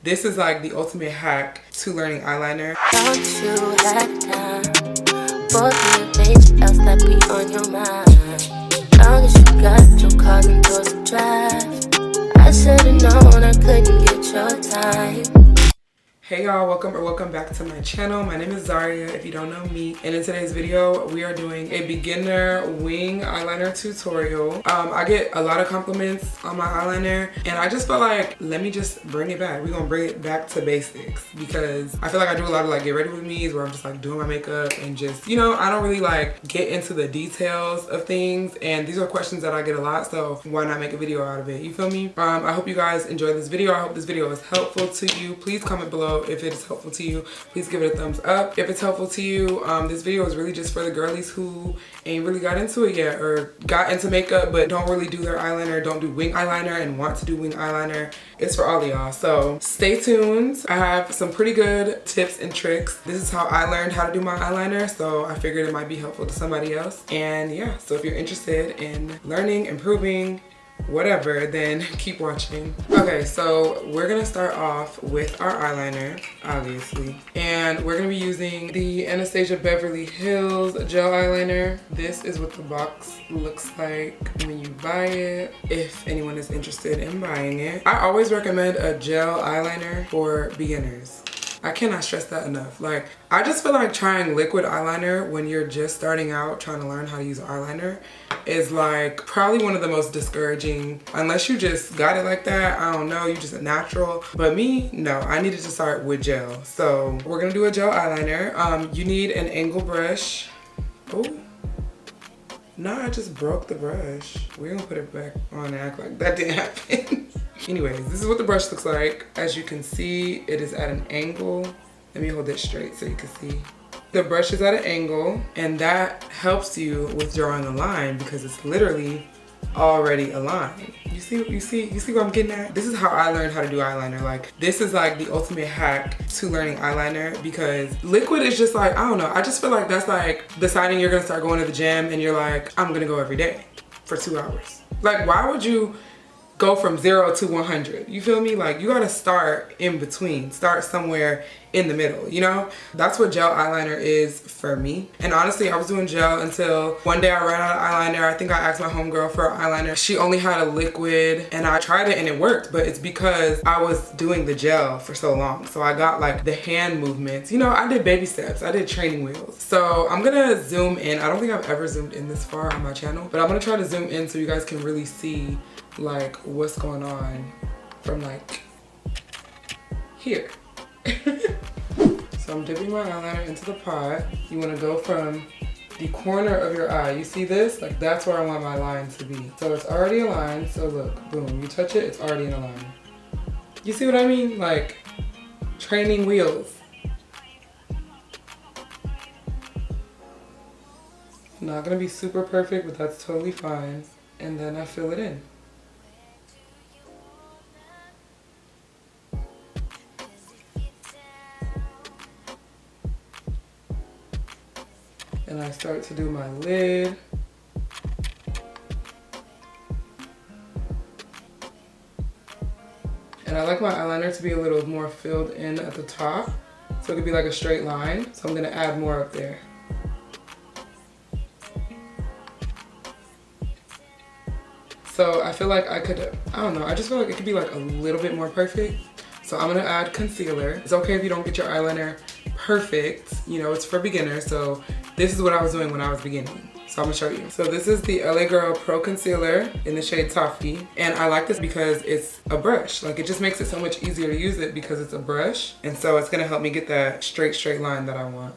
This is like the ultimate hack to learning eyeliner. Don't you have time for anything else that be on your mind? Long as you got your cars and doors to drive, I should've known I couldn't get your time. Hey y'all, welcome back to my channel. My name is Zahria, if you don't know me. And in today's video, we are doing a beginner wing eyeliner tutorial. I get a lot of compliments on my eyeliner, and I just felt like, let me just bring it back. We're gonna bring it back to basics, because I feel like I do a lot of like get ready with me's where I'm just like doing my makeup and just, you know, I don't really like get into the details of things. And these are questions that I get a lot, so why not make a video out of it? You feel me? I hope you guys enjoy this video. I hope this video is helpful to you. Please comment below if it is helpful to you. Please give it a thumbs up if it's helpful to you. This video is really just for the girlies who ain't really got into it yet, or got into makeup but don't really do their eyeliner, don't do wing eyeliner and want to do wing eyeliner. It's for all of y'all, so stay tuned. I have some pretty good tips and tricks. This is how I learned how to do my eyeliner, so I figured it might be helpful to somebody else. And yeah, so if you're interested in learning, improving, whatever, then keep watching. Okay, so we're gonna start off with our eyeliner, obviously, and we're gonna be using the Anastasia Beverly Hills gel eyeliner. This is what the box looks like when you buy it, if anyone is interested in buying it. I always recommend a gel eyeliner for beginners. I cannot stress that enough. Like, I just feel like trying liquid eyeliner when you're just starting out trying to learn how to use eyeliner is like probably one of the most discouraging, unless you just got it like that. I don't know, you just a natural. But me, no, I needed to start with gel. So we're gonna do a gel eyeliner. You need an angle brush. Oh, no, I just broke the brush. We're gonna put it back on and act like that didn't happen. Anyways, this is what the brush looks like. As you can see, it is at an angle. Let me hold it straight so you can see. The brush is at an angle, and that helps you with drawing a line because it's literally already a line. You see what I'm getting at? This is how I learned how to do eyeliner. Like, this is like the ultimate hack to learning eyeliner, because liquid is just like, I don't know, I just feel like that's like deciding you're gonna start going to the gym and you're like, I'm gonna go every day for 2 hours. Like, why would you go from 0 to 100? You feel me? Like, you gotta start in between, start somewhere in the middle, you know? That's what gel eyeliner is for me. And honestly, I was doing gel until one day I ran out of eyeliner. I think I asked my homegirl for an eyeliner. She only had a liquid, and I tried it and it worked, but it's because I was doing the gel for so long. So I got like the hand movements. You know, I did baby steps, I did training wheels. So I'm gonna zoom in. I don't think I've ever zoomed in this far on my channel, but I'm gonna try to zoom in so you guys can really see like what's going on from like here. So I'm dipping my eyeliner into the pot. You want to go from the corner of your eye. You see this? Like, that's where I want my line to be. So it's already aligned. So look, boom, you touch it, it's already in a line. You see what I mean? Like, training wheels. Not gonna be super perfect, but that's totally fine. And then I fill it in. And I start to do my lid. And I like my eyeliner to be a little more filled in at the top, so it could be like a straight line. So I'm gonna add more up there. So I feel like I could, I don't know, I just feel like it could be like a little bit more perfect. So I'm gonna add concealer. It's okay if you don't get your eyeliner perfect, you know, it's for beginners. So this is what I was doing when I was beginning. So I'm gonna show you. So this is the LA Girl Pro Concealer in the shade Toffee. And I like this because it's a brush. Like, it just makes it so much easier to use it because it's a brush. And so it's gonna help me get that straight line that I want.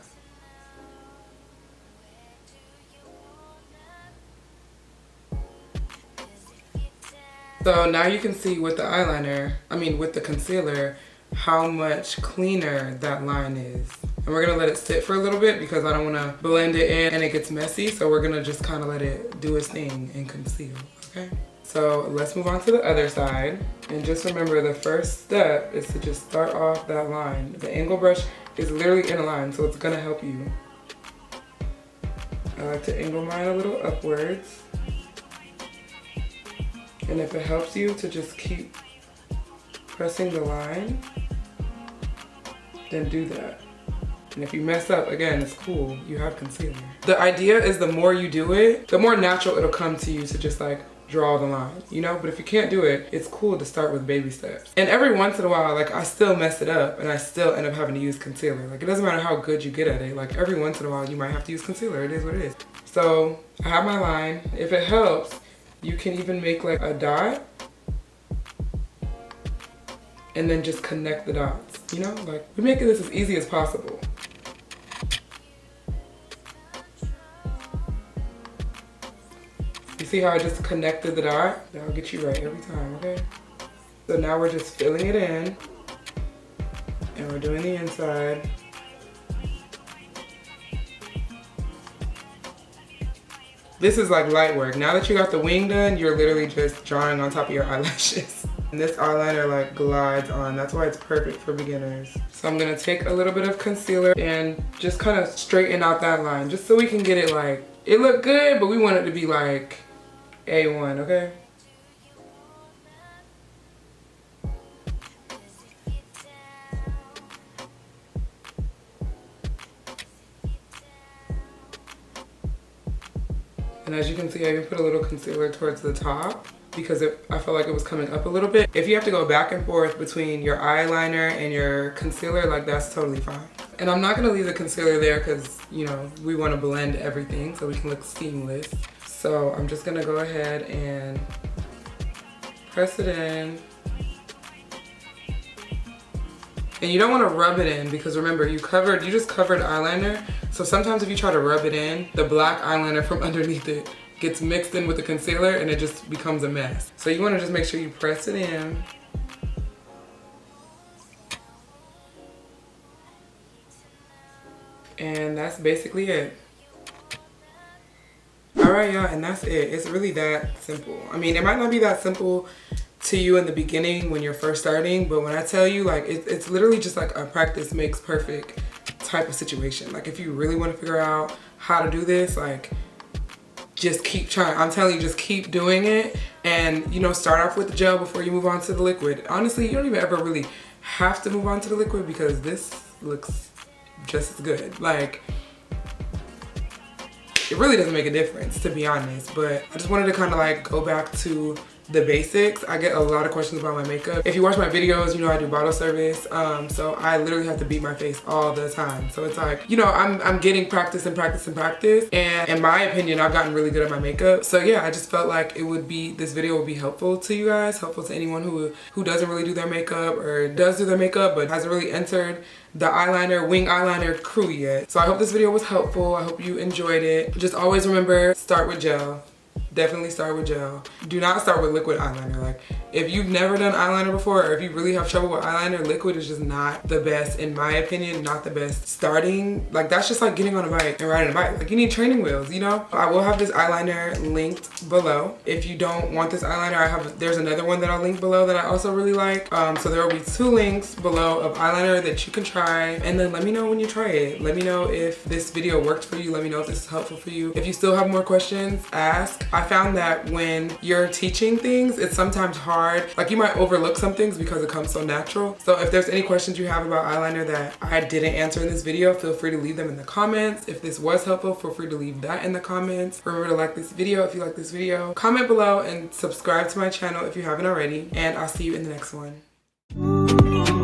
So now you can see with the eyeliner, with the concealer, how much cleaner that line is. And we're gonna let it sit for a little bit because I don't wanna blend it in and it gets messy. So we're gonna just kind of let it do its thing and conceal, okay? So let's move on to the other side. And just remember, the first step is to just start off that line. The angle brush is literally in a line, so it's gonna help you. I like to angle mine a little upwards. And if it helps you to just keep pressing the line, then do that. And if you mess up, again, it's cool. You have concealer. The idea is the more you do it, the more natural it'll come to you to just like draw the line, you know? But if you can't do it, it's cool to start with baby steps. And every once in a while, like I still mess it up and I still end up having to use concealer. Like it doesn't matter how good you get at it. Like every once in a while, you might have to use concealer. It is what it is. So I have my line. If it helps, you can even make like a dot and then just connect the dots, you know? Like we're making this as easy as possible. You see how I just connected the dot? That'll get you right every time, okay? So now we're just filling it in and we're doing the inside. This is like light work. Now that you got the wing done, you're literally just drawing on top of your eyelashes. And this eyeliner like glides on. That's why it's perfect for beginners. So I'm gonna take a little bit of concealer and just kind of straighten out that line just so we can get it like, it looked good, but we want it to be like A1, okay? And as you can see, I even put a little concealer towards the top because I felt like it was coming up a little bit. If you have to go back and forth between your eyeliner and your concealer, like that's totally fine. And I'm not gonna leave the concealer there because, you know, we wanna blend everything so we can look seamless. So I'm just gonna go ahead and press it in. And you don't wanna rub it in because remember, you just covered eyeliner. So sometimes if you try to rub it in, the black eyeliner from underneath it gets mixed in with the concealer and it just becomes a mess. So you wanna just make sure you press it in. And that's basically it. All right, y'all, and that's it. It's really that simple. I mean, it might not be that simple to you in the beginning when you're first starting, but when I tell you, like, it's literally just like a practice makes perfect type of situation. Like, if you really want to figure out how to do this, like, just keep trying. I'm telling you, just keep doing it. And, you know, start off with the gel before you move on to the liquid. Honestly, you don't even ever really have to move on to the liquid because this looks just as good. Like, it really doesn't make a difference, to be honest, but I just wanted to kind of like go back to the basics. I get a lot of questions about my makeup. If you watch my videos, you know I do bottle service, so I literally have to beat my face all the time. So it's like, you know, I'm getting practice and practice and practice, and in my opinion, I've gotten really good at my makeup. So yeah, I just felt like this video would be helpful to you guys, helpful to anyone who doesn't really do their makeup or does do their makeup but hasn't really entered the wing eyeliner crew yet. So I hope this video was helpful. I hope you enjoyed it. Just always remember, start with gel. Definitely start with gel. Do not start with liquid eyeliner. Like, if you've never done eyeliner before, or if you really have trouble with eyeliner, liquid is just not the best, in my opinion, not the best starting. Like, that's just like getting on a bike and riding a bike. Like, you need training wheels, you know? I will have this eyeliner linked below. If you don't want this eyeliner, there's another one that I'll link below that I also really like. So there will be 2 links below of eyeliner that you can try, and then let me know when you try it. Let me know if this video worked for you. Let me know if this is helpful for you. If you still have more questions, ask. I found that when you're teaching things, it's sometimes hard. Like, you might overlook some things because it comes so natural. So if there's any questions you have about eyeliner that I didn't answer in this video, feel free to leave them in the comments. If this was helpful, feel free to leave that in the comments. Remember to like this video if you like this video. Comment below and subscribe to my channel if you haven't already. And I'll see you in the next one.